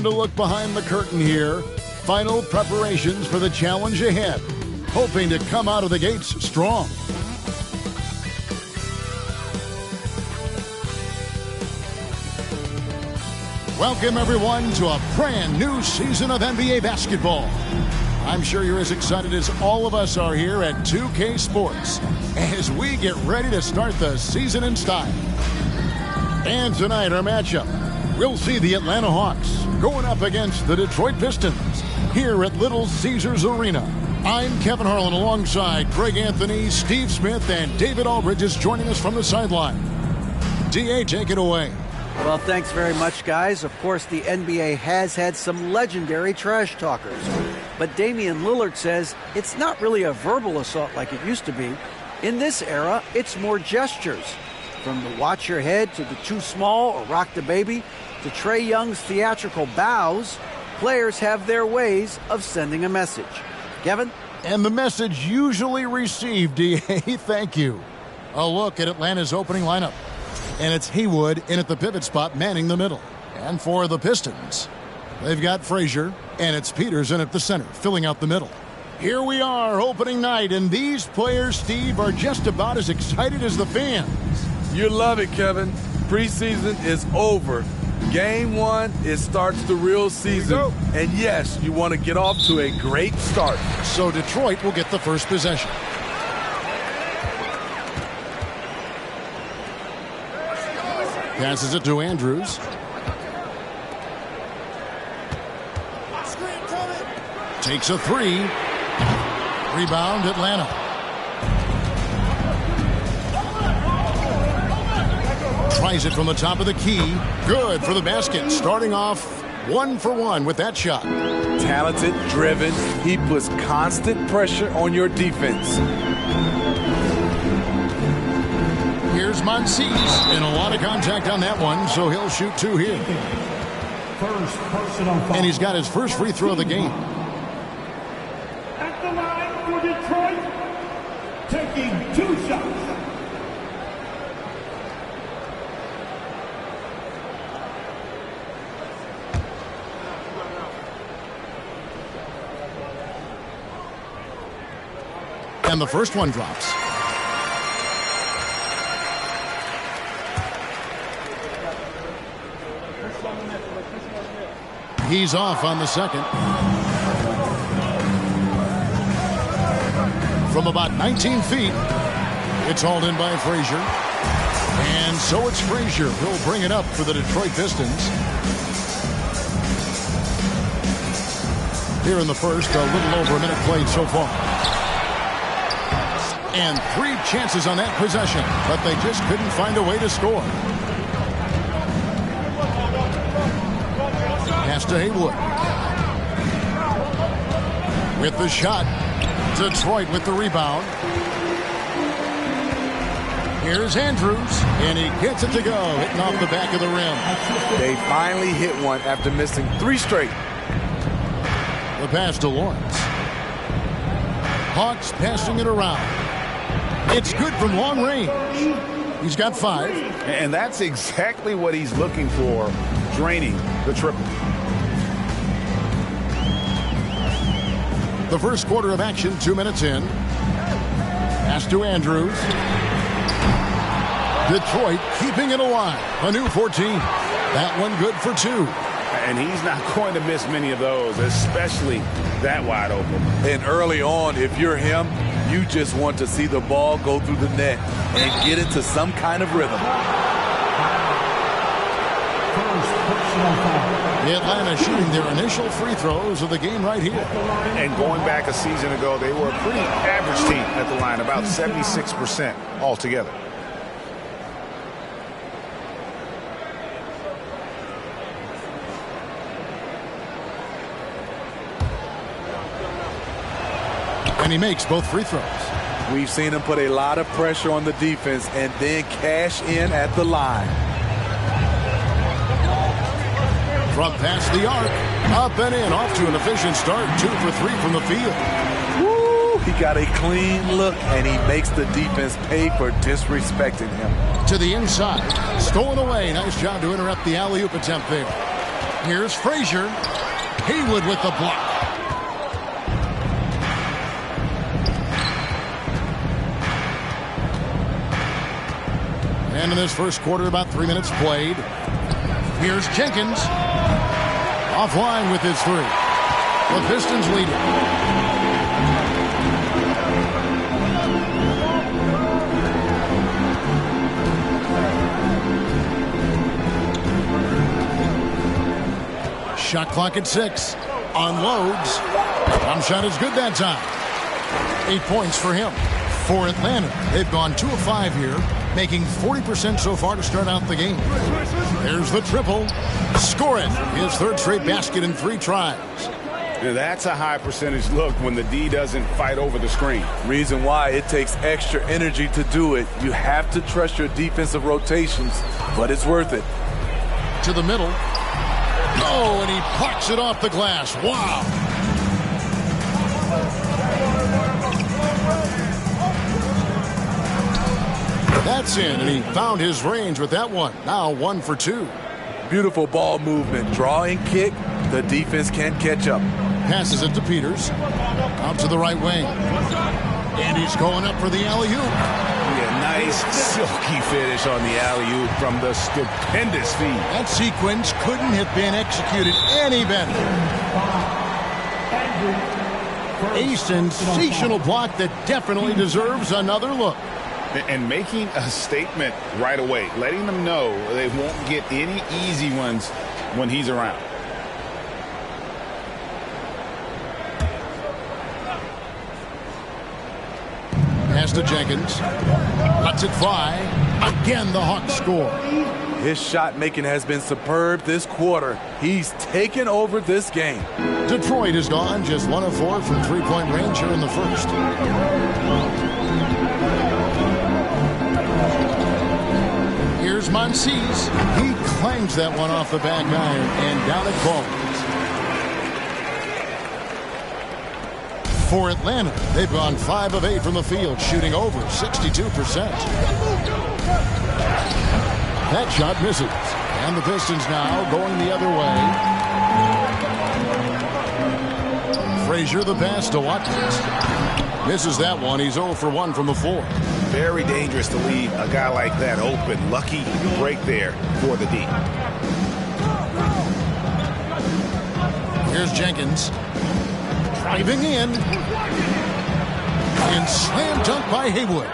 Time to look behind the curtain here. Final preparations for the challenge ahead. Hoping to come out of the gates strong. Welcome, everyone, to a brand new season of NBA basketball. I'm sure you're as excited as all of us are here at 2K Sports as we get ready to start the season in style. And tonight, our matchup, we'll see the Atlanta Hawks going up against the Detroit Pistons here at Little Caesars Arena. I'm Kevin Harlan alongside Greg Anthony, Steve Smith, and David Aldridge is joining us from the sideline. DA, take it away. Well, thanks very much, guys. Of course, the NBA has had some legendary trash talkers. But Damian Lillard says it's not really a verbal assault like it used to be. In this era, it's more gestures. From the watch your head to the too small or rock the baby to Trae Young's theatrical bows, players have their ways of sending a message. Kevin? And the message usually received, DA, thank you. A look at Atlanta's opening lineup. And it's Haywood in at the pivot spot, manning the middle. And for the Pistons, they've got Frazier, and it's Peters in at the center, filling out the middle. Here we are, opening night, and these players, Steve, are just about as excited as the fans. You love it, Kevin. Preseason is over. Game one, it starts the real season. And yes, you want to get off to a great start. So Detroit will get the first possession. Passes it to Andrews. Takes a three. Rebound, Atlanta. Tries it from the top of the key. Good for the basket. Starting off 1 for 1 with that shot. Talented, driven. He puts constant pressure on your defense. Here's Monsees, and a lot of contact on that one, so he'll shoot 2 here. First personal foul. And he's got his first free throw of the game. At the line for Detroit, taking 2 shots. And the first one drops. He's off on the second. From about 19 feet, it's hauled in by Frazier. And so it's Frazier who'll bring it up for the Detroit Pistons. Here in the first, a little over a minute played so far. And 3 chances on that possession, but they just couldn't find a way to score. Pass to Haywood. With the shot. Detroit with the rebound. Here's Andrews, and he gets it to go, hitting off the back of the rim. They finally hit one after missing 3 straight. The pass to Lawrence. Hawks passing it around. It's good from long range. He's got 5. And that's exactly what he's looking for, draining the triple. The first quarter of action, 2 minutes in. Pass to Andrews. Detroit keeping it alive. A new 14. That one good for 2. And he's not going to miss many of those, especially that wide open. And early on, if you're him, you just want to see the ball go through the net and get into some kind of rhythm. First personal foul. Atlanta shooting their initial free throws of the game right here. And going back a season ago, they were a pretty average team at the line, about 76% altogether. And he makes both free throws. We've seen him put a lot of pressure on the defense and then cash in at the line. From past the arc, up and in, off to an efficient start. 2 for 3 from the field. Woo! He got a clean look, and he makes the defense pay for disrespecting him. To the inside, stolen away. Nice job to interrupt the alley-oop attempt there. Here's Frazier. Haywood with the block. And in this first quarter, about 3 minutes played. Here's Jenkins. Offline with his three. The Pistons lead it. Shot clock at 6. Unloads. Jump shot is good that time. 8 points for him. For Atlanta, they've gone 2 of 5 here, making 40% so far to start out the game. There's the triple. Score it. His third straight basket in 3 tries. Now that's a high percentage look when the D doesn't fight over the screen. Reason why it takes extra energy to do it. You have to trust your defensive rotations, but it's worth it. To the middle. Oh, and he parks it off the glass. Wow. That's in, and he found his range with that one. Now 1 for 2. Beautiful ball movement. Draw and kick. The defense can't catch up. Passes it to Peters. Out to the right wing. And he's going up for the alley-oop. Yeah, nice silky finish on the alley-oop from the stupendous feed. That sequence couldn't have been executed any better. A sensational block that definitely deserves another look. And making a statement right away, letting them know they won't get any easy ones when he's around. Pass to Jenkins. Lets it fly. Again, the Hawks score. His shot making has been superb this quarter. He's taken over this game. Detroit is gone just 1 of 4 from 3-point range here in the first. Here's Monsees. He clangs that one off the back iron and down it falls. For Atlanta, they've gone 5 of 8 from the field, shooting over 62%. That shot misses. And the Pistons now going the other way. Frazier the pass to Watkins. Misses that one. He's 0 for 1 from the floor. Very dangerous to leave a guy like that open. Lucky break there for the D. Here's Jenkins. Driving in. And slam dunk by Haywood.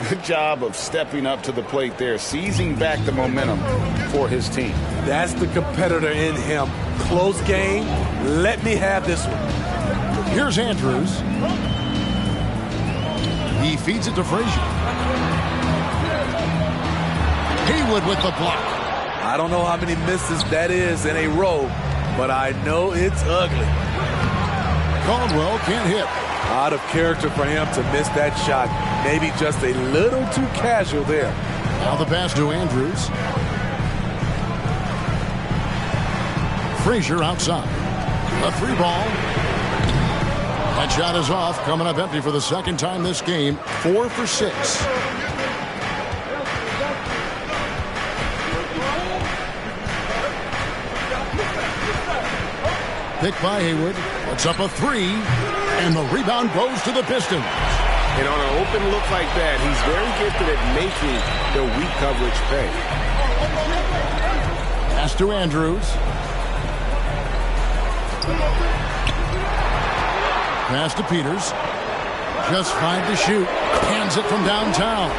Good job of stepping up to the plate there, seizing back the momentum for his team. That's the competitor in him. Close game. Let me have this one. Here's Andrews. He feeds it to Frazier. Haywood with the block. I don't know how many misses that is in a row, but I know it's ugly. Caldwell can't hit. Out of character for him to miss that shot. Maybe just a little too casual there. Now the pass to Andrews. Frazier outside. A 3-ball. That shot is off, coming up empty for the second time this game. 4 for 6. Picked by Haywood. Puts up a 3. And the rebound goes to the Pistons. And on an open look like that, he's very gifted at making the weak coverage pay. Pass to Andrews. Pass to Peters. Just 5 to shoot. Hands it from downtown.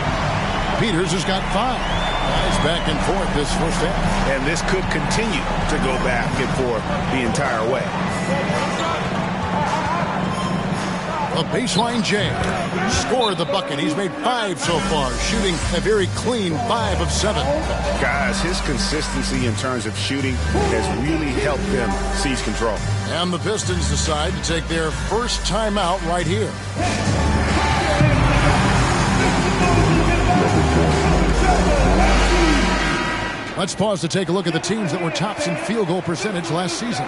Peters has got 5. Guys back and forth this first half. And this could continue to go back and forth the entire way. A baseline jam. Scored the bucket. He's made 5 so far, shooting a very clean 5 of 7. Guys, his consistency in terms of shooting has really helped them seize control. And the Pistons decide to take their first timeout right here. Let's pause to take a look at the teams that were tops in field goal percentage last season.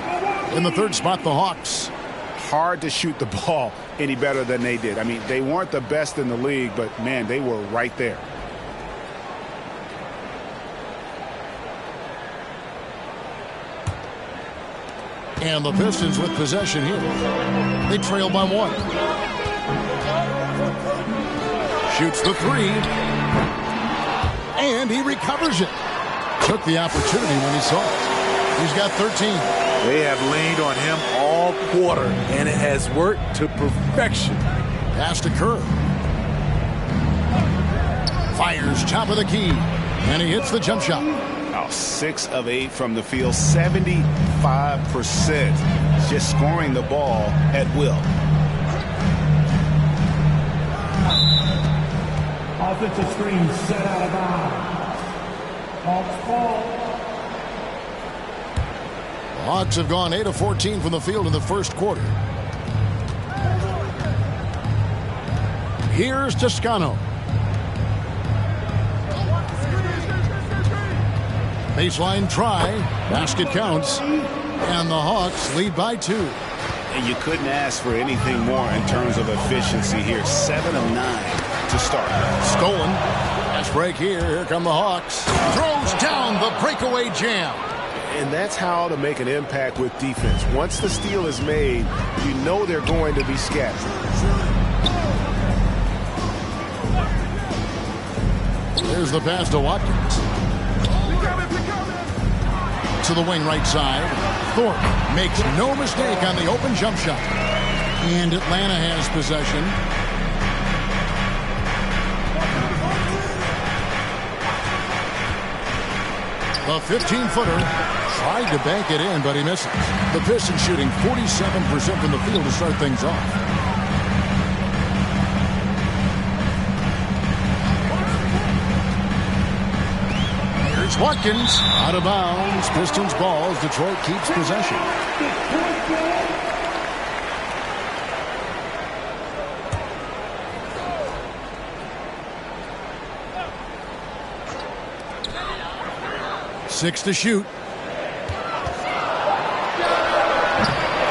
In the third spot, the Hawks. Hard to shoot the ball any better than they did. I mean, they weren't the best in the league, but, man, they were right there. And the Pistons with possession here. They trail by 1. Shoots the 3. And he recovers it. Took the opportunity when he saw it. He's got 13. They have leaned on him all quarter, and it has worked to perfection. Pass to Kerr. Fires top of the key. And he hits the jump shot. 6 of 8 from the field, 75%. Just scoring the ball at will. Offensive screen set out of bounds. Hawks ball. The Hawks have gone 8 of 14 from the field in the first quarter. Here's Toscano. Baseline try. Basket counts. And the Hawks lead by 2. And you couldn't ask for anything more in terms of efficiency here. 7 of 9 to start. Stolen. Fast break here. Here come the Hawks. Throws down the breakaway jam. And that's how to make an impact with defense. Once the steal is made, you know they're going to be scattered. There's the pass to Watkins. To the wing right side. Thorpe makes no mistake on the open jump shot. And Atlanta has possession. The 15-footer tried to bank it in, but he misses. The Pistons shooting 47% from the field to start things off. Here's Watkins. Out of bounds. Pistons ball as Detroit keeps possession. Six to shoot.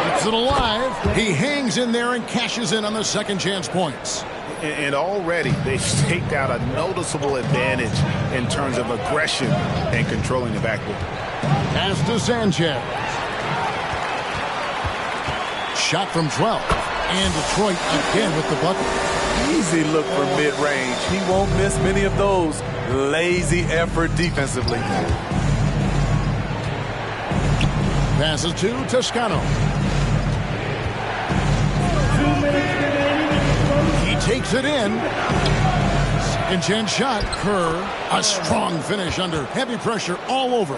Keeps it alive. He hangs in there and cashes in on the second chance points. And already they've staked out a noticeable advantage in terms of aggression and controlling the backboard. Pass to Sanchez. Shot from 12. And Detroit again with the bucket. Easy look from mid-range. He won't miss many of those. Lazy effort defensively. Passes to Toscano. He takes it in. Second chance shot. Kerr. A strong finish under heavy pressure all over.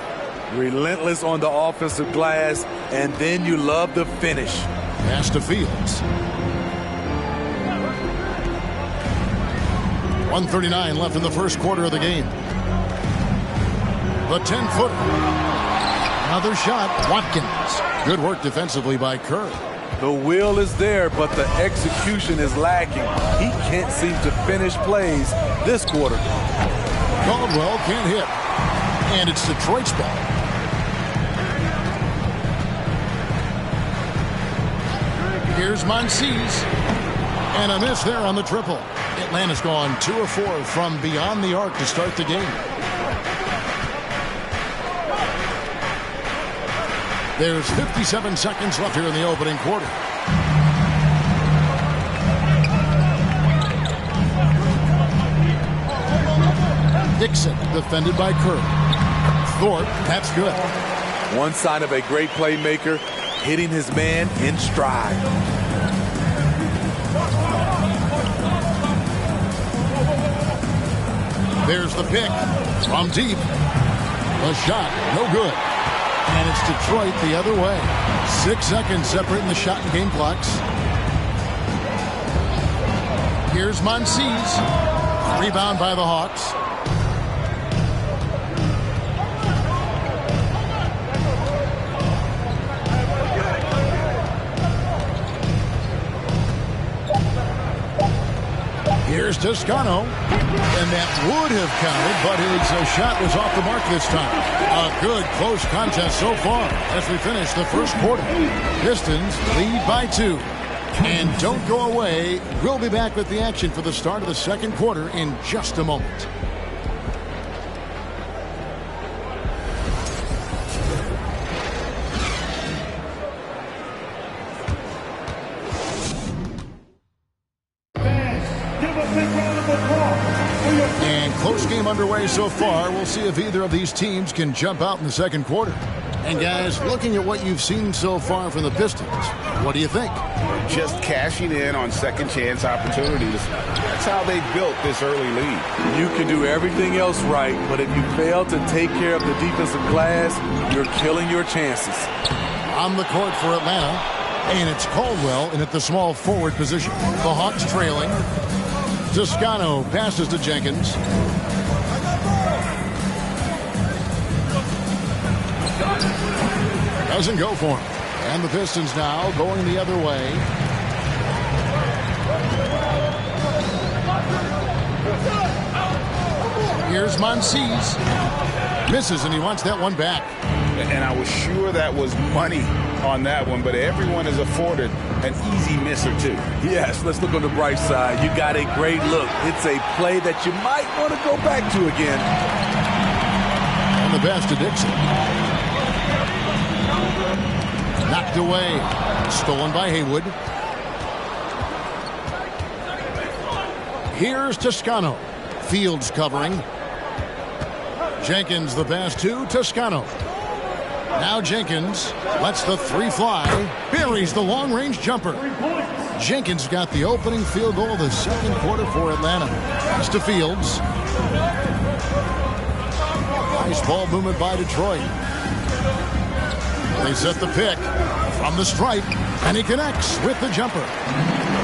Relentless on the offensive glass, and then you love the finish. Pass to Fields. 1:39 left in the first quarter of the game. The 10-footer. Another shot. Watkins. Good work defensively by Kerr. The will is there, but the execution is lacking. He can't seem to finish plays this quarter. Caldwell can't hit. And it's Detroit's ball. Here's Monsees. And a miss there on the triple. Atlanta's gone 2 of 4 from beyond the arc to start the game. There's 57 seconds left here in the opening quarter. Dixon defended by Kerr. Thorpe, that's good. One sign of a great playmaker, hitting his man in stride. There's the pick from deep. A shot, no good. And it's Detroit the other way. 6 seconds separating the shot and game clocks. Here's Monsees. Rebound by the Hawks. Here's Toscano. And that would have counted, but his shot was off the mark this time. A good close contest so far as we finish the first quarter. Pistons lead by 2. And don't go away. We'll be back with the action for the start of the second quarter in just a moment. underway so far. We'll see if either of these teams can jump out in the second quarter. And guys, looking at what you've seen so far from the Pistons, what do you think? Just cashing in on second chance opportunities. That's how they built this early lead. You can do everything else right, but if you fail to take care of the defensive glass, you're killing your chances. On the court for Atlanta, and it's Caldwell in at the small forward position. The Hawks trailing. Toscano passes to Jenkins. Doesn't go for him. And the Pistons now going the other way. Here's Monsees. Misses, and he wants that one back. And I was sure that was money on that one, but everyone is afforded an easy miss or two. Yes, let's look on the bright side. You got a great look. It's a play that you might want to go back to again. And the pass to Dixon. Knocked away. Stolen by Haywood. Here's Toscano. Fields covering. Jenkins the pass to Toscano. Now Jenkins lets the three fly. Buries the long-range jumper. Jenkins got the opening field goal of the second quarter for Atlanta. Pass to Fields. Nice ball movement by Detroit. They set the pick from the stripe, and he connects with the jumper.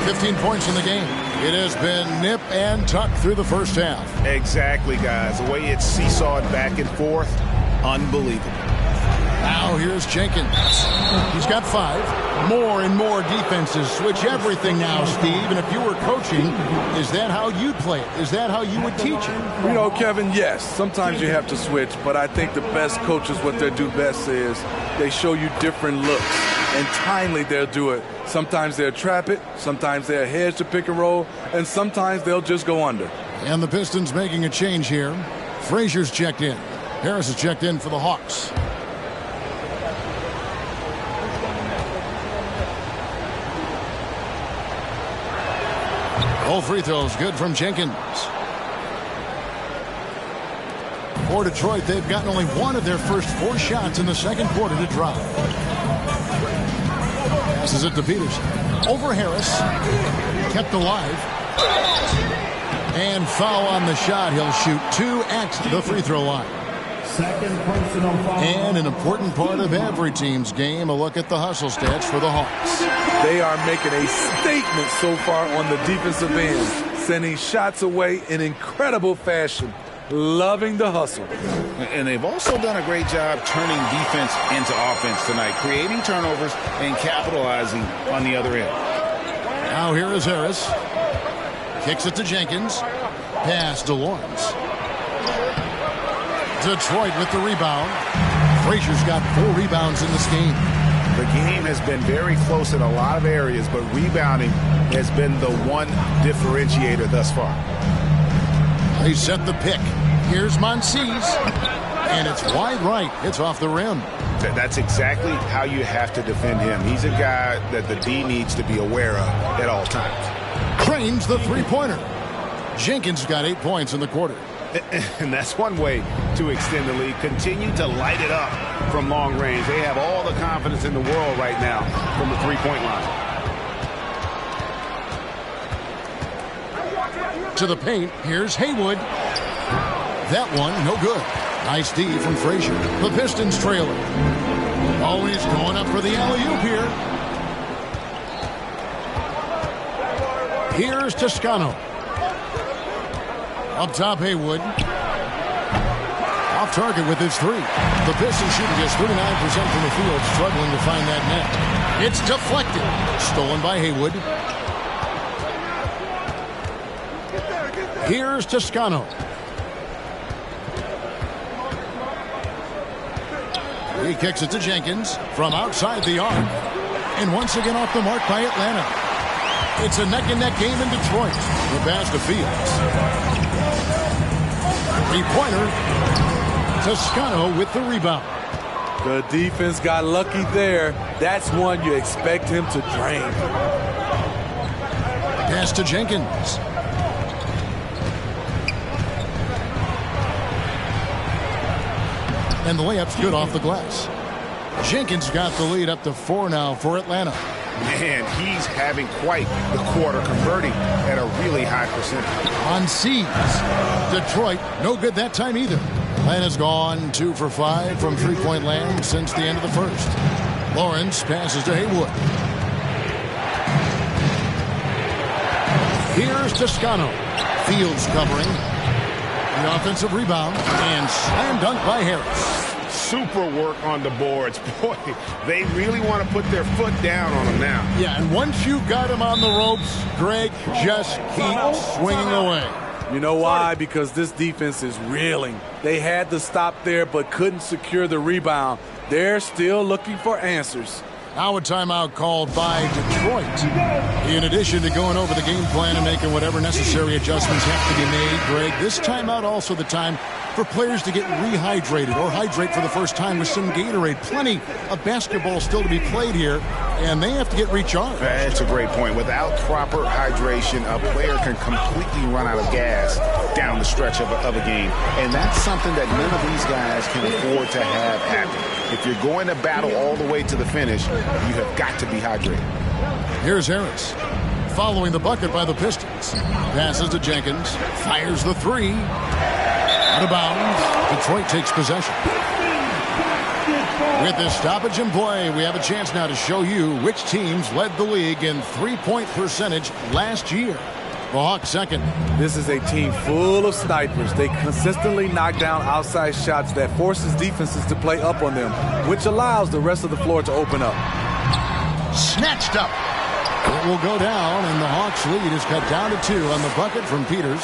15 points in the game. It has been nip and tuck through the first half. Exactly, guys. The way it's seesawed back and forth, unbelievable. Now here's Jenkins. He's got 5. More and more defenses switch everything now, Steve. And if you were coaching, is that how you'd play it? Is that how you would teach it? You know, Kevin, yes. Sometimes you have to switch, but I think the best coaches, what they do best is they show you different looks. And timely, they'll do it. Sometimes they'll trap it. Sometimes they'll hedge the pick and roll. And sometimes they'll just go under. And the Pistons making a change here. Frazier's checked in. Harris is checked in for the Hawks. All free throws good from Jenkins. For Detroit, they've gotten only one of their first 4 shots in the second quarter to drop. Passes it to Peterson. Over Harris. Kept alive. And foul on the shot. He'll shoot 2 at the free throw line. Second personal foul. And an important part of every team's game, a look at the hustle stats for the Hawks. They are making a statement so far on the defensive end, sending shots away in incredible fashion. Loving the hustle. And they've also done a great job turning defense into offense tonight, creating turnovers and capitalizing on the other end. Now here is Harris. Kicks it to Jenkins. Pass to Lawrence. Detroit with the rebound. Frazier's got 4 rebounds in this game. The game has been very close in a lot of areas, but rebounding has been the one differentiator thus far. They set the pick. Here's Monsees. And it's wide right. It's off the rim. That's exactly how you have to defend him. He's a guy that the D needs to be aware of at all times. Cranes the three-pointer. Jenkins got 8 points in the quarter. And that's one way to extend the lead. Continue to light it up from long range. They have all the confidence in the world right now from the three-point line. To the paint, here's Haywood. That one, no good. Nice D from Frazier. The Pistons trailing. Always going up for the alley-oop here. Here's Toscano. Up top, Haywood. Off target with his 3. The Pistons shooting just 39% from the field, struggling to find that net. It's deflected. Stolen by Haywood. Here's Toscano. He kicks it to Jenkins from outside the arc. And once again off the mark by Atlanta. It's a neck-and-neck game in Detroit. The pass to Fields. 3-pointer. Toscano with the rebound. The defense got lucky there. That's one you expect him to drain. Pass to Jenkins. And the layup's good off the glass. Jenkins got the lead up to 4 now for Atlanta. Man, he's having quite the quarter, converting at a really high percentage. On C's. Detroit, no good that time either. Atlanta's gone 2 for 5 from three-point land since the end of the first. Lawrence passes to Haywood. Here's Toscano. Fields covering. The offensive rebound and slam dunk by Harris. Super work on the boards. Boy, they really want to put their foot down on him now. Yeah, and once you got him on the ropes, Greg, just keep swinging away. You know why? Because this defense is reeling. They had to stop there but couldn't secure the rebound. They're still looking for answers. Now a timeout called by Detroit. In addition to going over the game plan and making whatever necessary adjustments have to be made, Greg, this timeout also the time for players to get rehydrated or hydrate for the first time with some Gatorade. Plenty of basketball still to be played here, and they have to get recharged. That's a great point. Without proper hydration, a player can completely run out of gas down the stretch of a game. And that's something that none of these guys can afford to have happen. If you're going to battle all the way to the finish, you have got to be hydrated. Here's Harris. Following the bucket by the Pistons. Passes to Jenkins. Fires the three. Out of bounds. Detroit takes possession. With this stoppage in play, we have a chance now to show you which teams led the league in three-point percentage last year. The Hawks second. This is a team full of snipers. They consistently knock down outside shots that forces defenses to play up on them, which allows the rest of the floor to open up. Snatched up. It will go down, and the Hawks lead is cut down to 2 on the bucket from Peters.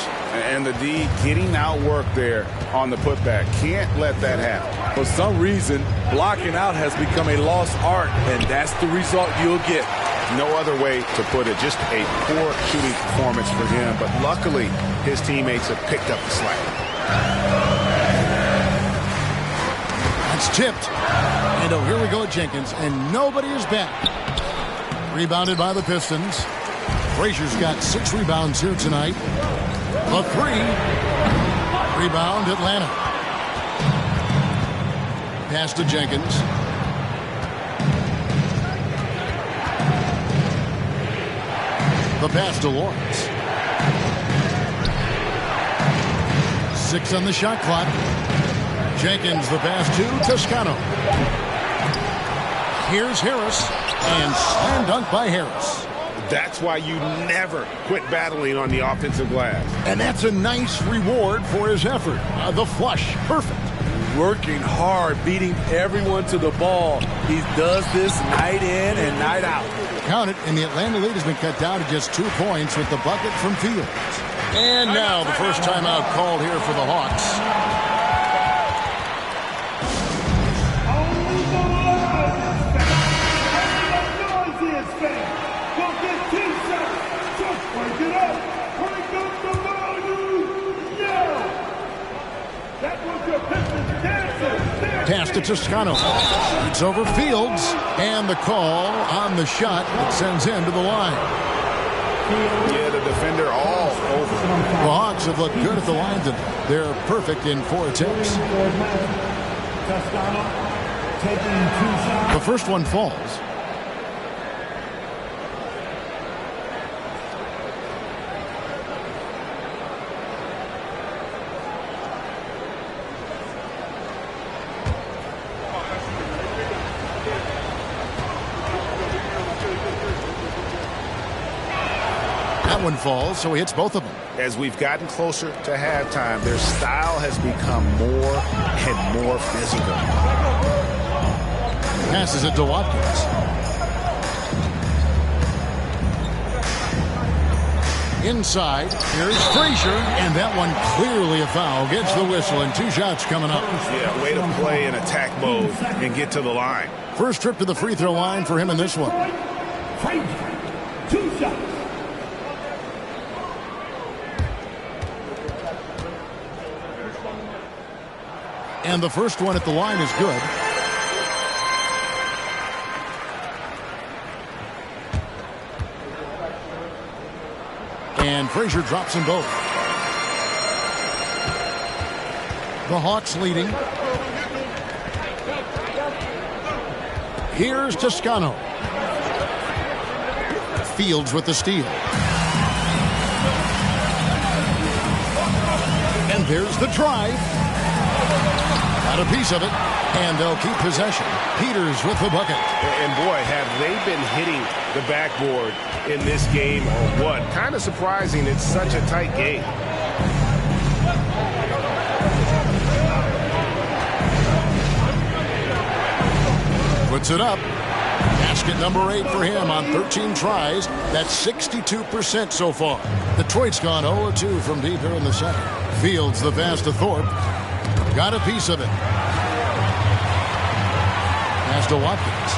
And the D getting outworked there on the putback. Can't let that happen. For some reason, blocking out has become a lost art, and that's the result you'll get. No other way to put it. Just a poor shooting performance for him. But luckily, his teammates have picked up the slack. That's tipped. And oh, here we go at Jenkins, and nobody is back. Rebounded by the Pistons. Frazier's got 6 rebounds here tonight. A 3. Rebound, Atlanta. Pass to Jenkins. The pass to Lawrence. 6 on the shot clock. Jenkins, the pass to Toscano. Here's Harris, and slam dunk by Harris. That's why you never quit battling on the offensive glass. And that's a nice reward for his effort. The flush, perfect. Working hard, beating everyone to the ball. He does this night in and night out. Count it, and the Atlanta lead has been cut down to just 2 points with the bucket from Fields. And now the first timeout called here for the Hawks. Pass to Toscano. It's over Fields. And the call on the shot that sends him to the line. Yeah, the defender all over. The Hawks have looked good at the line today. They're perfect in 4 attempts. The first one falls. One falls, so he hits both of them. As we've gotten closer to halftime, their style has become more and more physical. Passes it to Watkins. Inside, here's Frazier, and that one clearly a foul. Gets the whistle, and 2 shots coming up. Yeah, way to play in attack mode and get to the line. First trip to the free throw line for him in this one. Frazier, 2 shots. And the first one at the line is good. And Frazier drops them both. The Hawks leading. Here's Toscano. Fields with the steal. And there's the drive. Got a piece of it, and they'll keep possession. Peters with the bucket. And boy, have they been hitting the backboard in this game or what? Kind of surprising it's such a tight game. Puts it up. Basket number 8 for him on 13 tries. That's 62% so far. Detroit's gone 0-2 from deep here in the second. Fields the pass to Thorpe. Got a piece of it. Pass to Watkins.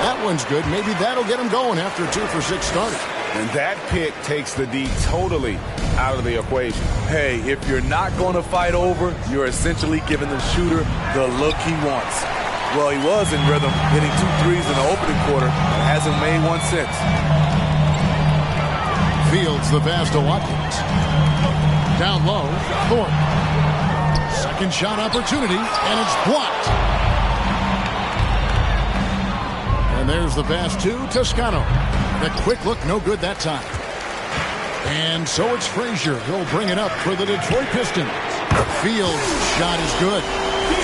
That one's good. Maybe that'll get him going after a 2 for 6 starting. And that pick takes the D totally out of the equation. Hey, if you're not going to fight over, you're essentially giving the shooter the look he wants. Well, he was in rhythm, hitting 2 threes in the opening quarter, and hasn't made one since. Fields the pass to Watkins. Down low, Thorpe. Second shot opportunity, and it's blocked. And there's the pass to Toscano. The quick look, no good that time. And so it's Frazier. He'll bring it up for the Detroit Pistons. Fields' shot is good.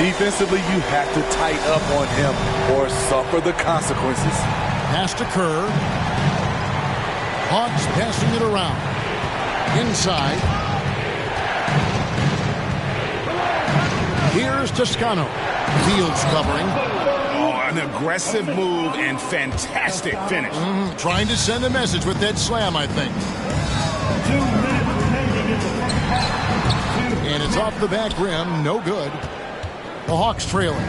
Defensively, you have to tighten up on him or suffer the consequences. Pass to Kerr. Hawks passing it around. Inside. Here's Toscano. Fields covering. An aggressive move and fantastic finish. Trying to send a message with that slam, I think. 2 minutes remaining in the first half. And it's off the back rim. No good. The Hawks trailing.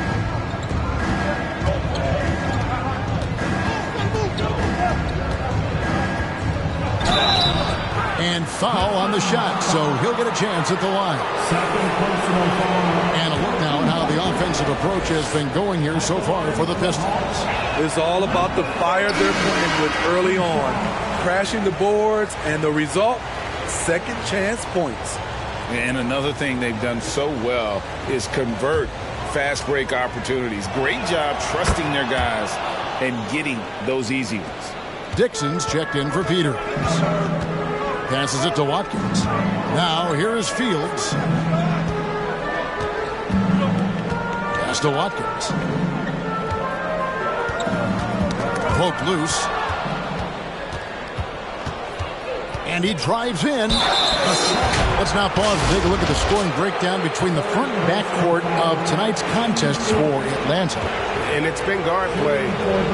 And foul on the shot, so he'll get a chance at the line. Second personal foul. And a look now at how the offensive approach has been going here so far for the Pistons. It's all about the fire they're playing with early on. Crashing the boards, and the result, second chance points. And another thing they've done so well is convert fast break opportunities. Great job trusting their guys and getting those easy ones. Dixon's checked in for Peters. Passes it to Watkins. Now here is Fields. Pass to Watkins. Poked loose. And he drives in. Let's now pause and take a look at the scoring breakdown between the front and back court of tonight's contests for Atlanta. And it's been guard play,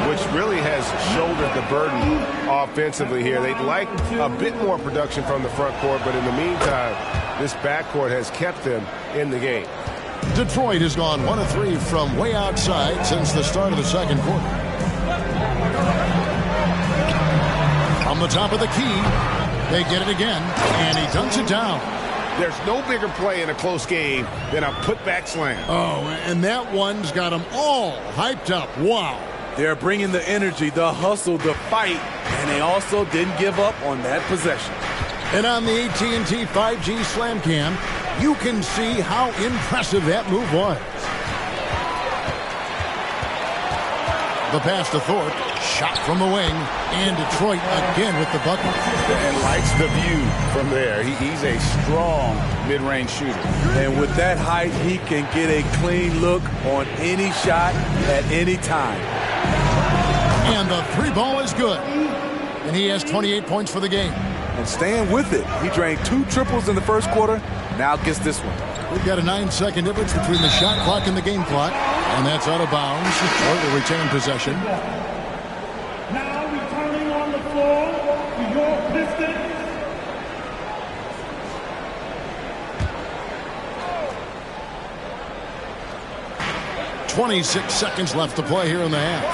which really has shouldered the burden offensively here. They'd like a bit more production from the front court, but in the meantime, this backcourt has kept them in the game. Detroit has gone 1 of 3 from way outside since the start of the second quarter. From the top of the key, they get it again, and he dunks it down. There's no bigger play in a close game than a putback slam. Oh, and that one's got them all hyped up. Wow. They're bringing the energy, the hustle, the fight, and they also didn't give up on that possession. And on the AT&T 5G Slam Cam, you can see how impressive that move was. The pass to Thorpe, shot from the wing, and Detroit again with the bucket. And likes the view from there. He's a strong mid-range shooter. And with that height, he can get a clean look on any shot at any time. And the 3 ball is good. And he has 28 points for the game. And staying with it. He drained 2 triples in the first quarter, now gets this one. We've got a 9-second difference between the shot clock and the game clock. And that's out of bounds. Detroit will retain possession. Now returning on the floor to your Pistons. 26 seconds left to play here in the half.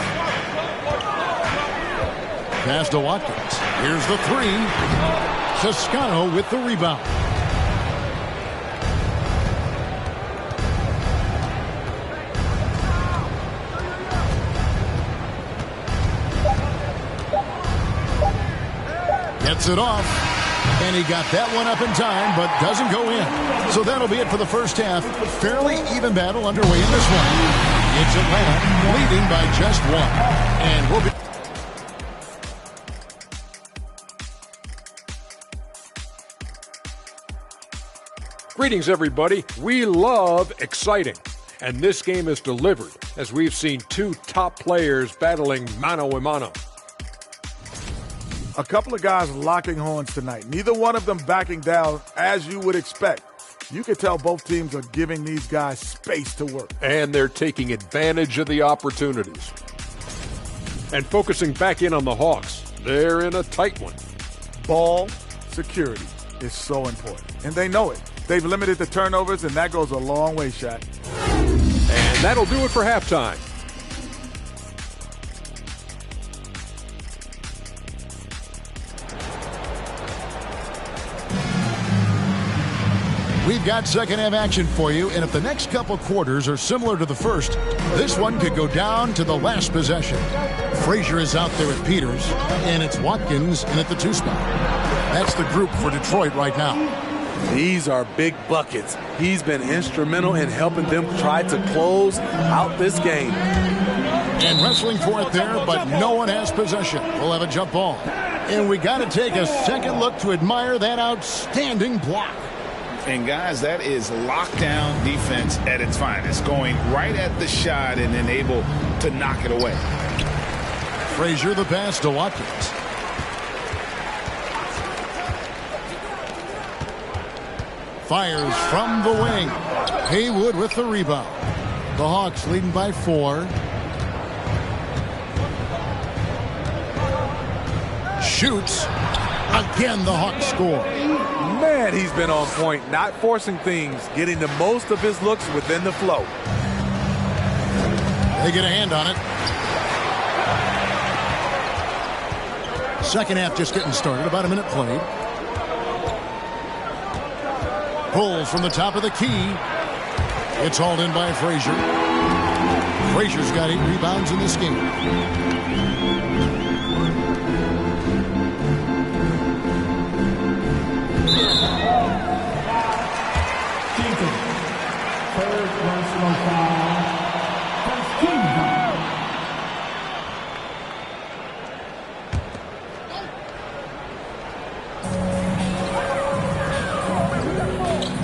Pass to Watkins. Here's the 3. Toscano with the rebound. Gets it off. And he got that one up in time, but doesn't go in. So that'll be it for the first half. Fairly even battle underway in this one. It's Atlanta leading by just one. And we'll be... Greetings, everybody. We love exciting. And this game is delivered as we've seen two top players battling mano-a-mano. A couple of guys locking horns tonight. Neither one of them backing down as you would expect. You can tell both teams are giving these guys space to work. And they're taking advantage of the opportunities. And focusing back in on the Hawks, they're in a tight one. Ball security is so important, and they know it. They've limited the turnovers, and that goes a long way, Shaq. And that'll do it for halftime. We've got second half action for you, and if the next couple quarters are similar to the first, this one could go down to the last possession. Frazier is out there at Peters, and it's Watkins in at the 2 spot. That's the group for Detroit right now. These are big buckets. He's been instrumental in helping them try to close out this game. And wrestling for it there, but no one has possession. We'll have a jump ball. And we got to take a second look to admire that outstanding block. And guys, that is lockdown defense at its finest, going right at the shot and then able to knock it away. Frazier the pass to Watkins. Fires from the wing. Haywood with the rebound. The Hawks leading by 4. Shoots. Again, the Hawks score. Man, he's been on point, not forcing things, getting the most of his looks within the flow. They get a hand on it. Second half just getting started, about a minute played. Pulls from the top of the key. It's hauled in by Frazier. Frazier's got 8 rebounds in this game.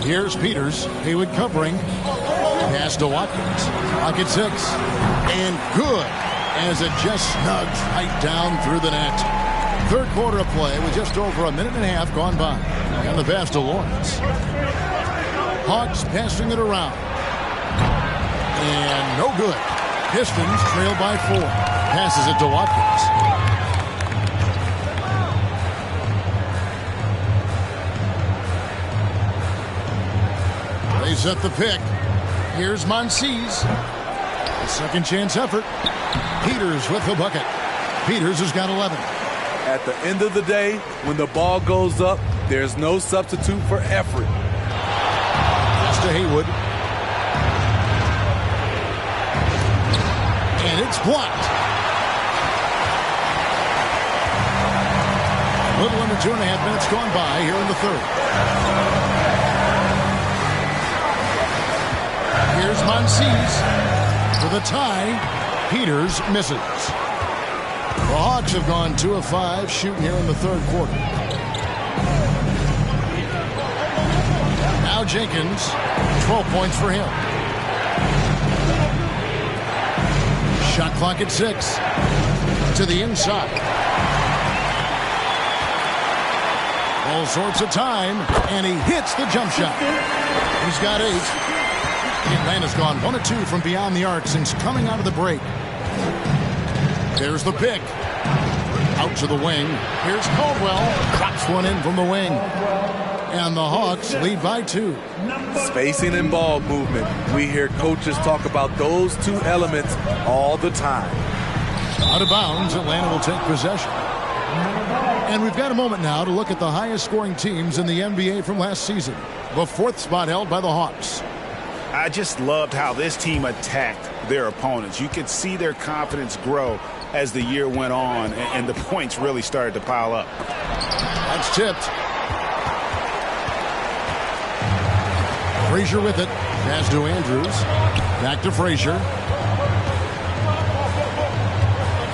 Here's Peters. Haywood covering. Pass to Watkins. Pocket 6. And good as it just snugs right down through the net. Third quarter of play with just over a minute and a half gone by. And the pass to Lawrence. Hawks passing it around. And no good. Pistons trail by 4. Passes it to Watkins. They set the pick. Here's Monsees. A second chance effort. Peters with the bucket. Peters has got 11. At the end of the day, when the ball goes up, there's no substitute for effort. Pass to Haywood. And it's blocked. A little under 2.5 minutes gone by here in the third. Here's Monsees for the tie. Peters misses. The Hawks have gone 2 of 5 shooting here in the third quarter. Now Jenkins, 12 points for him. Shot clock at 6. To the inside. All sorts of time, and he hits the jump shot. He's got 8. Atlanta's gone 1 of 2 from beyond the arc since coming out of the break. There's the pick. Out to the wing. Here's Caldwell. Drops one in from the wing. And the Hawks lead by 2. Spacing and ball movement. We hear coaches talk about those 2 elements all the time. Out of bounds, Atlanta will take possession. And we've got a moment now to look at the highest scoring teams in the NBA from last season. The 4th spot held by the Hawks. I just loved how this team attacked their opponents. You could see their confidence grow as the year went on, and the points really started to pile up. That's tipped. Frazier with it. Pass to Andrews. Back to Frazier.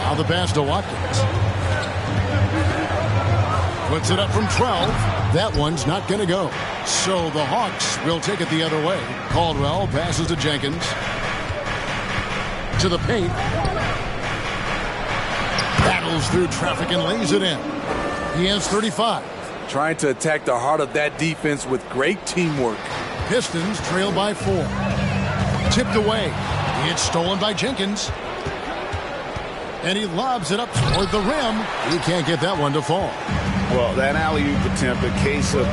Now the pass to Watkins. Puts it up from 12. That one's not going to go. So the Hawks will take it the other way. Caldwell passes to Jenkins. To the paint. Battles through traffic and lays it in. He has 35. Trying to attack the heart of that defense with great teamwork. Pistons trail by 4. Tipped away. It's stolen by Jenkins. And he lobs it up toward the rim. He can't get that one to fall. Well, that alley-oop attempt, a case of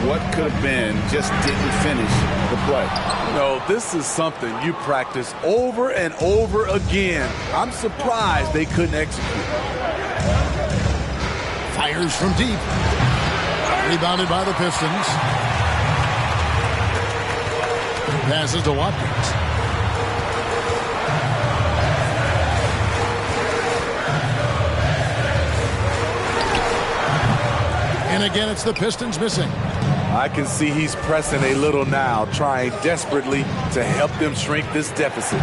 what could have been, just didn't finish the play. No, this is something you practice over and over again. I'm surprised they couldn't execute. Fires from deep. Rebounded by the Pistons. Passes to Watkins. And again, it's the Pistons missing. I can see he's pressing a little now, trying desperately to help them shrink this deficit.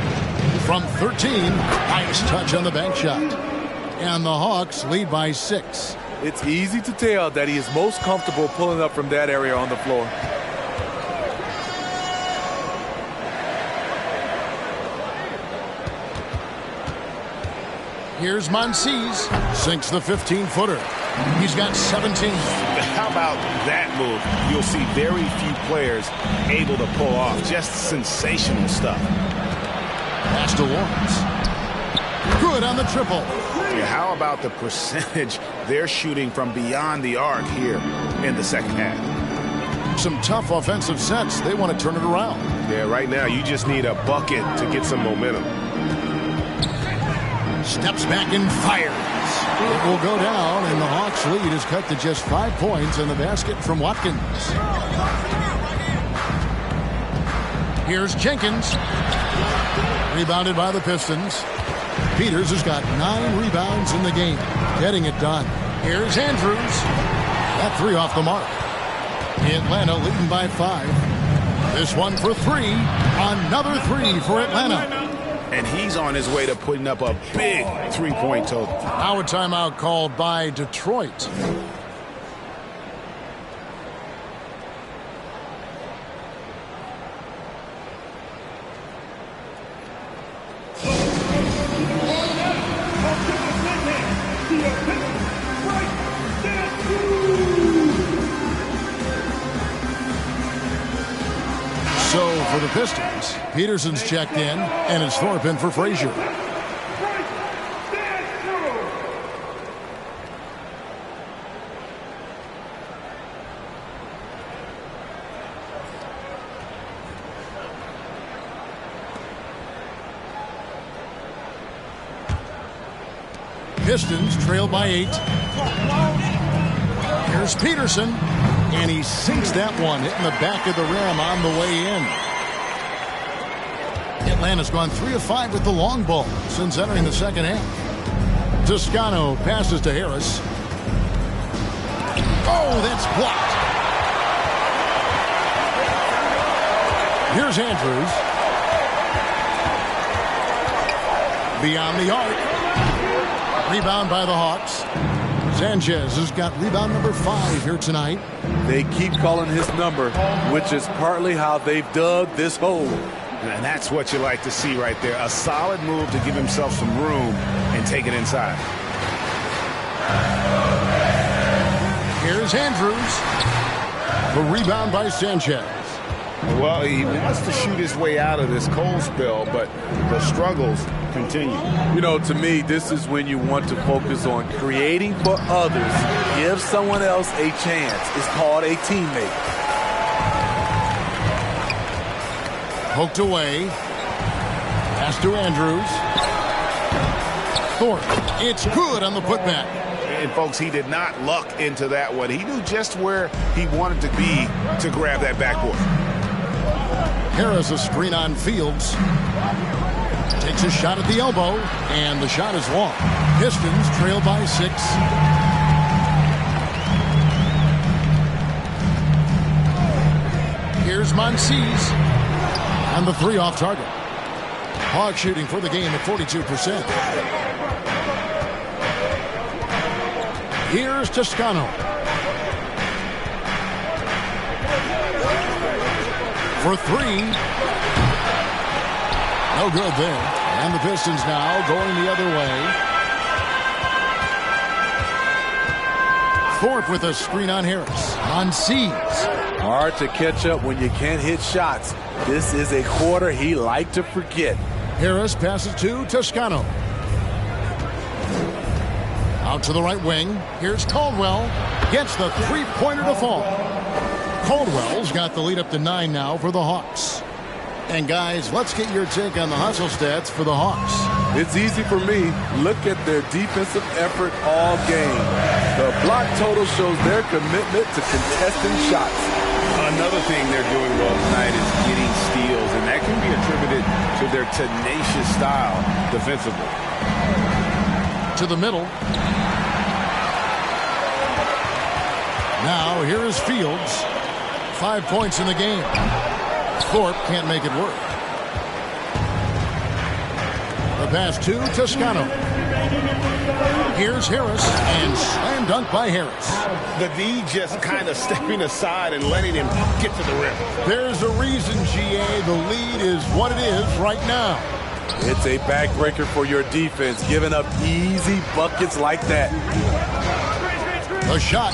From 13, nice touch on the bank shot. And the Hawks lead by 6. It's easy to tell that he is most comfortable pulling up from that area on the floor. Here's Monsees. Sinks the 15-footer. He's got 17. How about that move? You'll see very few players able to pull off just sensational stuff. Pass to Lawrence. Good on the triple. Yeah, how about the percentage they're shooting from beyond the arc here in the second half? Some tough offensive sets. They want to turn it around. Yeah, right now you just need a bucket to get some momentum. Steps back and fires. It will go down, and the Hawks' lead is cut to just 5 points in the basket from Watkins. Here's Jenkins. Rebounded by the Pistons. Peters has got 9 rebounds in the game, getting it done. Here's Andrews. That 3 off the mark. Atlanta leading by 5. This one for 3. Another 3 for Atlanta. And he's on his way to putting up a big three-point total. Now a timeout called by Detroit. So for the Pistons, Peterson's checked in, and it's Thorpe in for Frazier. Pistons trail by 8. Here's Peterson. And he sinks that one, hitting the back of the rim on the way in. Atlanta's gone 3 of 5 with the long ball since entering the second half. Toscano passes to Harris. Oh, that's blocked. Here's Andrews. Beyond the arc. Rebound by the Hawks. Sanchez has got rebound number 5 here tonight. They keep calling his number, which is partly how they've dug this hole. And that's what you like to see right there. A solid move to give himself some room and take it inside. Here's Andrews. The rebound by Sanchez. Well, he wants to shoot his way out of this cold spell, but the struggles continue. You know, to me, this is when you want to focus on creating for others. Give someone else a chance. It's called a teammate. Poked away. Pass to Andrews. Thorpe. It's good on the putback. And, folks, he did not luck into that one. He knew just where he wanted to be to grab that backboard. Harris a screen on Fields. Takes a shot at the elbow, and the shot is long. Pistons trail by 6. Here's Here's Monsees. And the three off target. Hawks shooting for the game at 42%. Here's Toscano. For three. No good there. And the Pistons now going the other way. Thorpe with a screen on Harris. Monsees. Hard to catch up when you can't hit shots. This is a quarter he liked to forget. Harris passes to Toscano. Out to the right wing. Here's Caldwell. Gets the three-pointer to fall. Caldwell's got the lead up to 9 now for the Hawks. And guys, let's get your take on the hustle stats for the Hawks. It's easy for me. Look at their defensive effort all game. The block total shows their commitment to contesting shots. Another thing they're doing well tonight is getting steals, and that can be attributed to their tenacious style defensively. To the middle. Now here is Fields. 5 points in the game. Thorpe can't make it work. The pass to Toscano. Here's Harris, and slam dunk by Harris. The D just kind of stepping aside and letting him get to the rim. There's a reason, GA, the lead is what it is right now. It's a backbreaker for your defense, giving up easy buckets like that. The shot.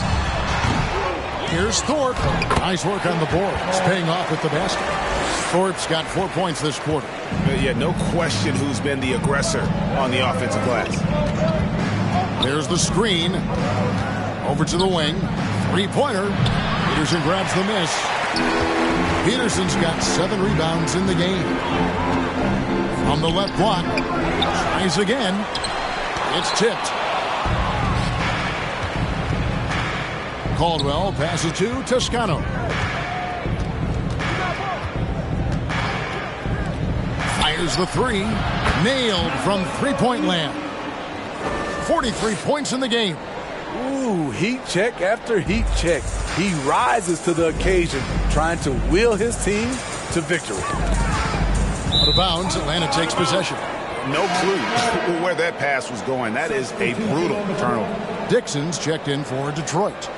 Here's Thorpe. Nice work on the board. It's paying off with the basket. Thorpe's got 4 points this quarter. Yeah, no question who's been the aggressor on the offensive glass. There's the screen. Over to the wing. Three-pointer. Peterson grabs the miss. Peterson's got 7 rebounds in the game. From the left block. Tries again. It's tipped. Caldwell passes to Toscano. Fires the three. Nailed from three-point land. 43 points in the game. Ooh, heat check after heat check. He rises to the occasion, trying to will his team to victory. Out of bounds, Atlanta takes possession. No clue where that pass was going. That is a brutal turnover. Dixon's checked in for Detroit.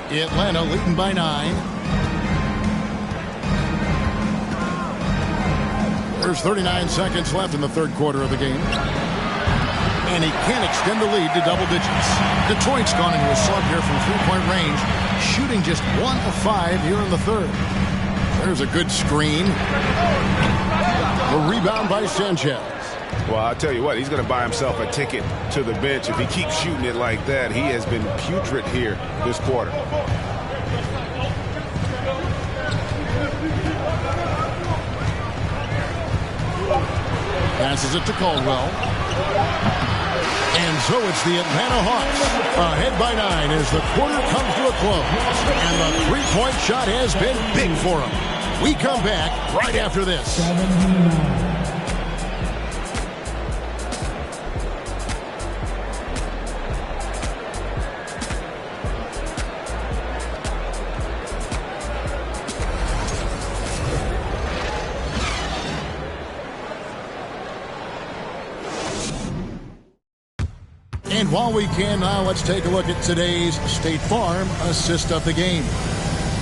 Atlanta leading by 9. There's 39 seconds left in the third quarter of the game. And he can't extend the lead to double digits. Detroit's gone into a slump here from three-point range, shooting just 1 of 5 here in the third. There's a good screen. The rebound by Sanchez. Well, I'll tell you what, he's going to buy himself a ticket to the bench. If he keeps shooting it like that, he has been putrid here this quarter. Passes it to Caldwell. And so it's the Atlanta Hawks ahead by 9 as the quarter comes to a close. And the three-point shot has been big for them. We come back right after this. And while we can now, let's take a look at today's State Farm assist of the game.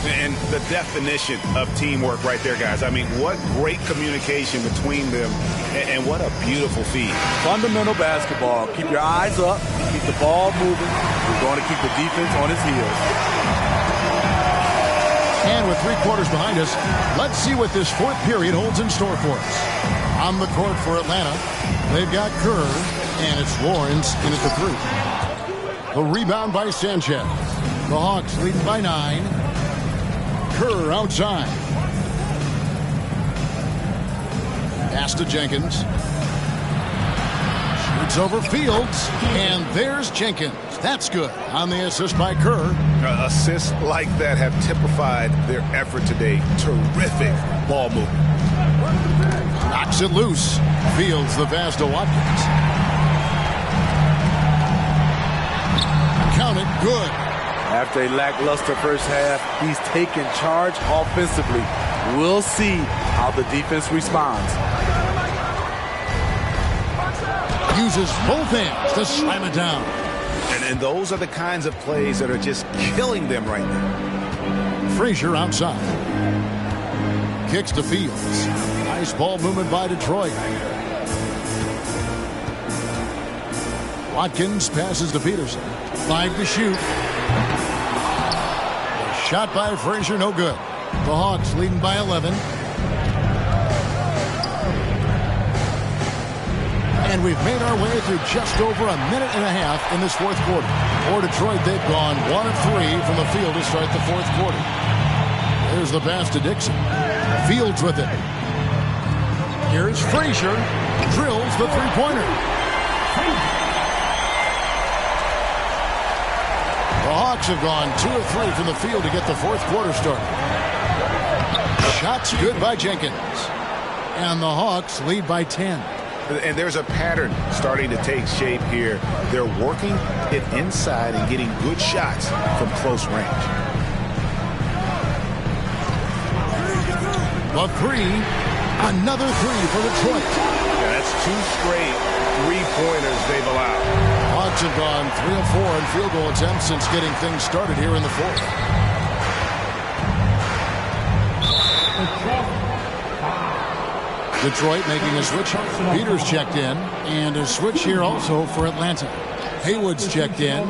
And the definition of teamwork right there, guys. I mean, what great communication between them, and what a beautiful feed. Fundamental basketball. Keep your eyes up. Keep the ball moving. We're going to keep the defense on its heels. And with 3 quarters behind us, let's see what this fourth period holds in store for us. On the court for Atlanta, they've got Kerr, and it's Lawrence in at the 3. The rebound by Sanchez. The Hawks leading by 9. Kerr outside. Pass to Jenkins. Shoots over Fields. And there's Jenkins. That's good on the assist by Kerr. Assists like that have typified their effort today. Terrific ball movement. Knocks it loose. Fields the pass to Watkins. Count it. Good. After a lackluster first half, he's taken charge offensively. We'll see how the defense responds. Uses both hands to slam it down. And those are the kinds of plays that are just killing them right now. Frazier outside. Kicks to Fields. Nice ball movement by Detroit. Watkins passes to Peterson. 5 to shoot. The shot by Frazier, no good. The Hawks leading by 11. And we've made our way through just over a minute and a half in this fourth quarter. For Detroit, they've gone 1 of 3 from the field to start the fourth quarter. There's the pass to Dixon. Fields with it. Here's Frazier. Drills the three-pointer. The Hawks have gone 2 of 3 from the field to get the fourth quarter started. Shots good by Jenkins. And the Hawks lead by 10. And there's a pattern starting to take shape here. They're working it inside and getting good shots from close range. The three. Another 3 for Detroit. Yeah, that's 2 straight three-pointers they've allowed. Hawks have gone 3 of 4 in field goal attempts since getting things started here in the fourth. Detroit making a switch. Peters checked in. And a switch here also for Atlanta. Haywood's checked in.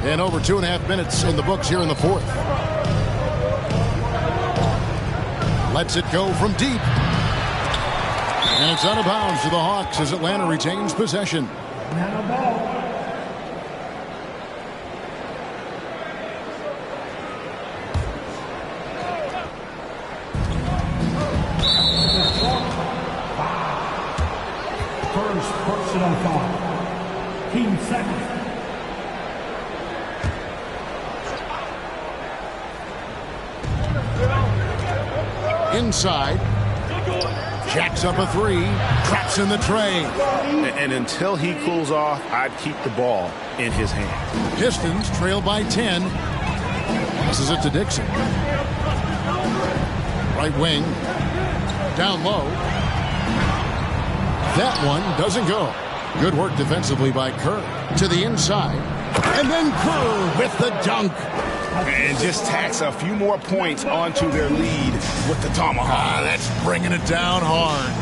And over 2.5 minutes in the books here in the fourth. Lets it go from deep. And it's out of bounds to the Hawks as Atlanta retains possession. Now ball. First personal foul. Team second. Inside. Jacks up a 3. Traps in the tray. And until he cools off, I'd keep the ball in his hand. Pistons trail by 10. Passes it to Dixon. Right wing. Down low. That one doesn't go. Good work defensively by Kerr. To the inside. And then Kerr with the dunk. And just tacks a few more points onto their lead with the tomahawk. That's bringing it down hard.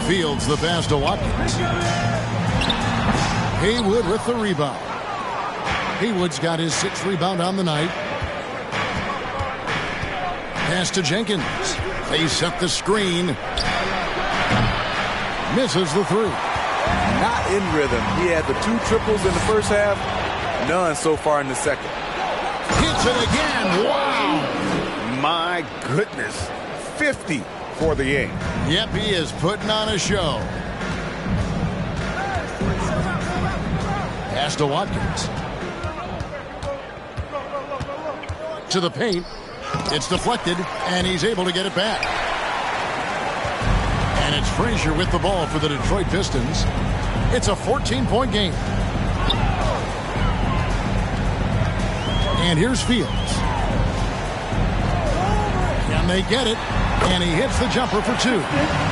Fields the pass to Watkins. Haywood with the rebound. Haywood's got his 6th rebound on the night. Pass to Jenkins. They set the screen. Misses the 3. Not in rhythm. He had the 2 triples in the first half. None so far in the second. Hits it again. Wow. My goodness. 50 for the game. Yep, he is putting on a show. Pass to Watkins. To the paint. It's deflected, and he's able to get it back. And it's Frazier with the ball for the Detroit Pistons. It's a 14-point game. And here's Fields. Can they get it? And he hits the jumper for 2.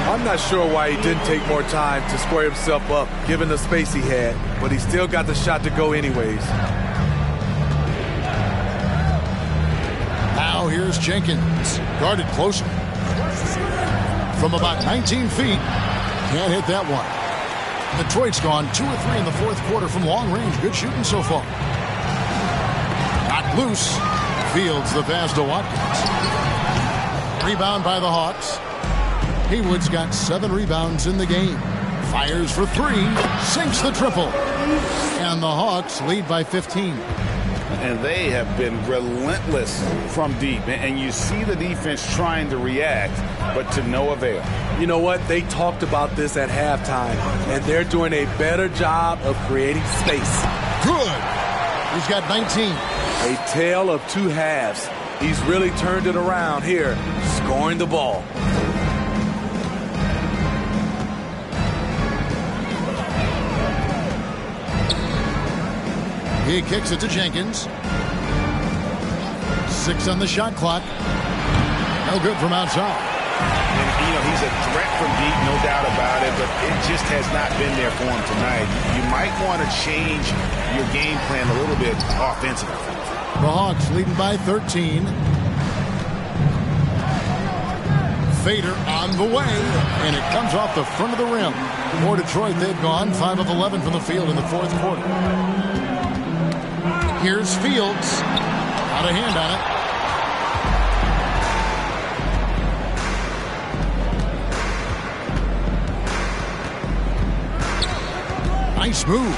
I'm not sure why he didn't take more time to square himself up, given the space he had, but he still got the shot to go anyways. Now here's Jenkins. Guarded closer. From about 19 feet. Can't hit that one. Detroit's gone 2 of 3 in the fourth quarter from long range. Good shooting so far. Not loose. Fields the pass to Watkins. Rebound by the Hawks. Haywood's got 7 rebounds in the game. Fires for 3. Sinks the triple. And the Hawks lead by 15. And they have been relentless from deep. And you see the defense trying to react, but to no avail. You know what? They talked about this at halftime, and they're doing a better job of creating space. Good. He's got 19. A tale of 2 halves. He's really turned it around here, scoring the ball. He kicks it to Jenkins. 6 on the shot clock. No good from outside. And, he's a threat from deep, no doubt about it, but it just has not been there for him tonight. You might want to change your game plan a little bit offensively. The Hawks leading by 13. Fader on the way, and it comes off the front of the rim. For Detroit, they've gone 5 of 11 from the field in the fourth quarter. Here's Fields. Out of hand on it. Nice move.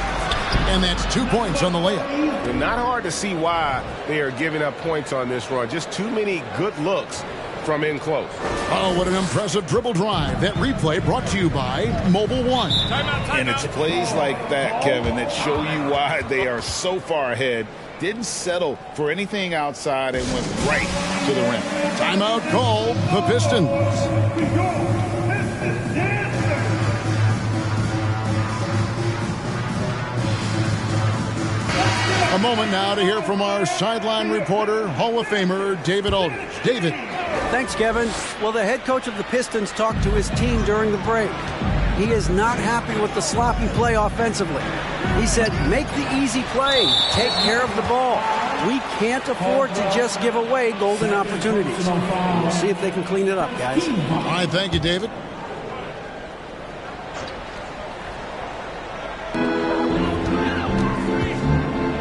And that's 2 points on the layup. Not hard to see why they are giving up points on this run. Just too many good looks from in close. Oh, what an impressive dribble drive. That replay brought to you by Mobile One. And it's plays like that, Kevin, that show you why they are so far ahead. Didn't settle for anything outside and went right to the rim. Timeout call, the Pistons. A moment now to hear from our sideline reporter, Hall of Famer David Aldridge. David. Thanks, Kevin. Well, the head coach of the Pistons talked to his team during the break. He is not happy with the sloppy play offensively. He said, make the easy play. Take care of the ball. We can't afford to just give away golden opportunities. We'll see if they can clean it up, guys. All right, thank you, David.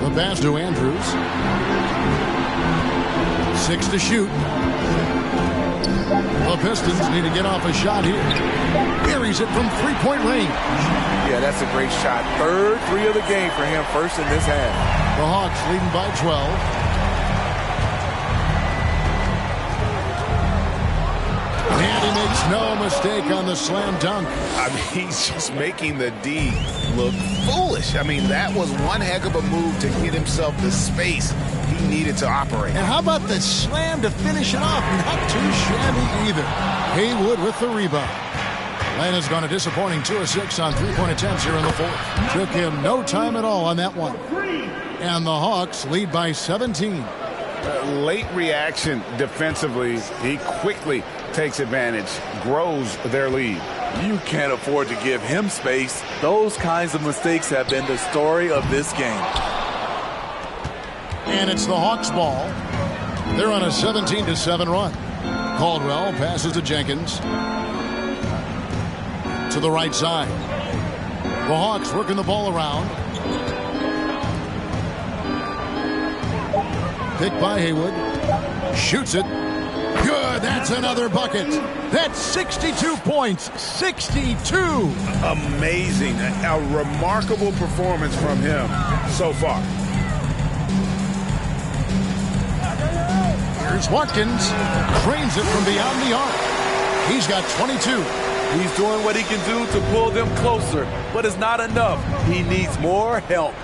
The pass to Andrews. 6 to shoot. The Pistons need to get off a shot here. Buries it from three-point range. Yeah, that's a great shot. Third three of the game for him, first in this half. The Hawks leading by 12. And he makes no mistake on the slam dunk. I mean, he's just making the D look foolish. I mean, that was one heck of a move to get himself the space he needed to operate. And how about the slam to finish it off? Not too shabby either. Haywood with the rebound. Atlanta's gone a disappointing 2 of 6 on three-point attempts here in the fourth. Took him no time at all on that one. And the Hawks lead by 17. Late reaction defensively. He quickly takes advantage, grows their lead. You can't afford to give him space. Those kinds of mistakes have been the story of this game. And it's the Hawks ball. They're on a 17-7 run. Caldwell passes to Jenkins. To the right side. The Hawks working the ball around. Picked by Haywood. Shoots it. Good. That's another bucket. That's 62 points. 62. Amazing. A remarkable performance from him so far. Here's Watkins. Trains it from beyond the arc. He's got 22. He's doing what he can do to pull them closer, but it's not enough. He needs more help.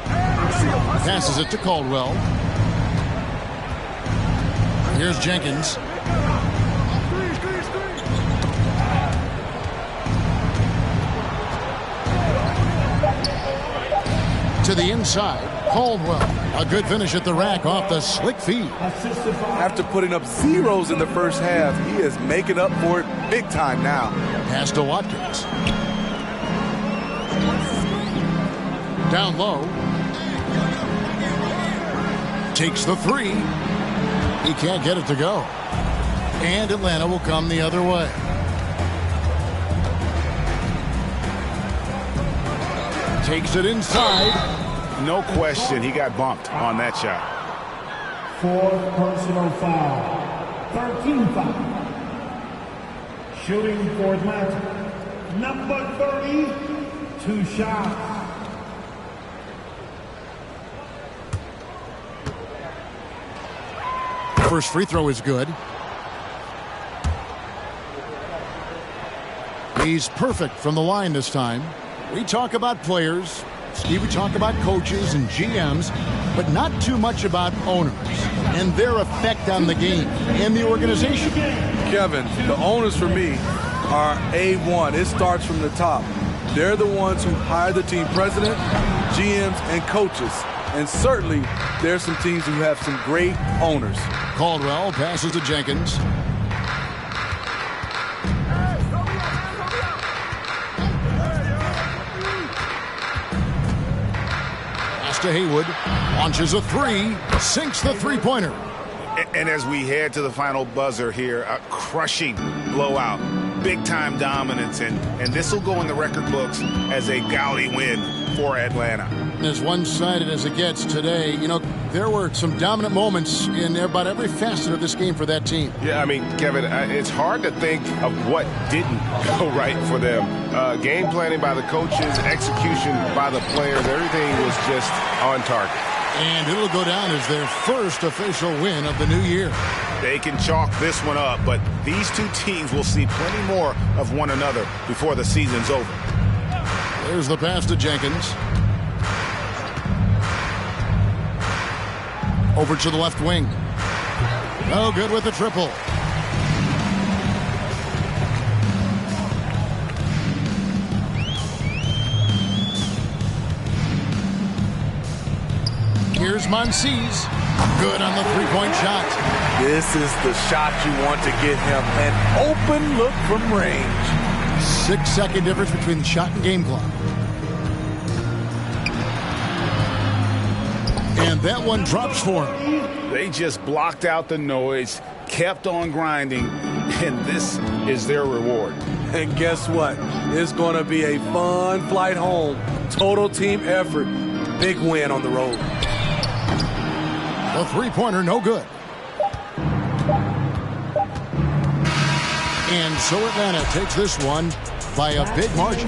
Passes it to Caldwell. Here's Jenkins. To the inside, Caldwell. A good finish at the rack off the slick feed. After putting up zeros in the first half, he is making up for it big time now. Pass to Watkins. Down low. Takes the three. He can't get it to go. And Atlanta will come the other way. Takes it inside. No question, he got bumped on that shot. 4th personal foul. 13 foul. Shooting for Atlanta. Number 30, 2 shots. First free throw is good. He's perfect from the line this time. We talk about players, Steve, we talk about coaches and GMs, but not too much about owners and their effect on the game and the organization. Kevin, the owners for me are A1. It starts from the top. They're the ones who hire the team president, GMs, and coaches. And certainly, there's some teams who have some great owners. Caldwell passes to Jenkins. Pass to Haywood. Launches a three. Sinks the three-pointer. And as we head to the final buzzer here, a crushing blowout. Big-time dominance, and this will go in the record books as a gaudy win for Atlanta. As one-sided as it gets today, you know, there were some dominant moments in about every facet of this game for that team. Yeah, I mean, Kevin, it's hard to think of what didn't go right for them. Game planning by the coaches, execution by the players, everything was just on target. And it'll go down as their first official win of the new year. They can chalk this one up, but these two teams will see plenty more of one another before the season's over. There's the pass to Jenkins. Over to the left wing. No good with the triple. Here's Monsees. Good on the three-point shot. This is the shot you want to get him. An open look from range. 6-second difference between the shot and game clock. And that one drops for him. They just blocked out the noise, kept on grinding, and this is their reward. And guess what? It's going to be a fun flight home. Total team effort. Big win on the road. The three-pointer, no good. And so Atlanta takes this one by a big margin.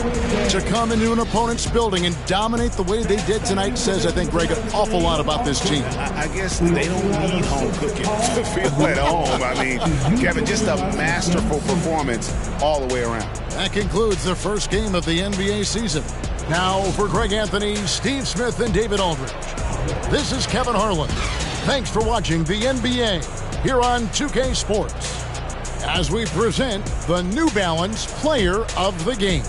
To come into an opponent's building and dominate the way they did tonight says, I think, Greg, an awful lot about this team. I guess they don't need home cooking to feel at home. I mean, Kevin, just a masterful performance all the way around. That concludes the first game of the NBA season. Now for Greg Anthony, Steve Smith, and David Aldridge, this is Kevin Harlan. Thanks for watching the NBA here on 2K Sports as we present the New Balance Player of the Game.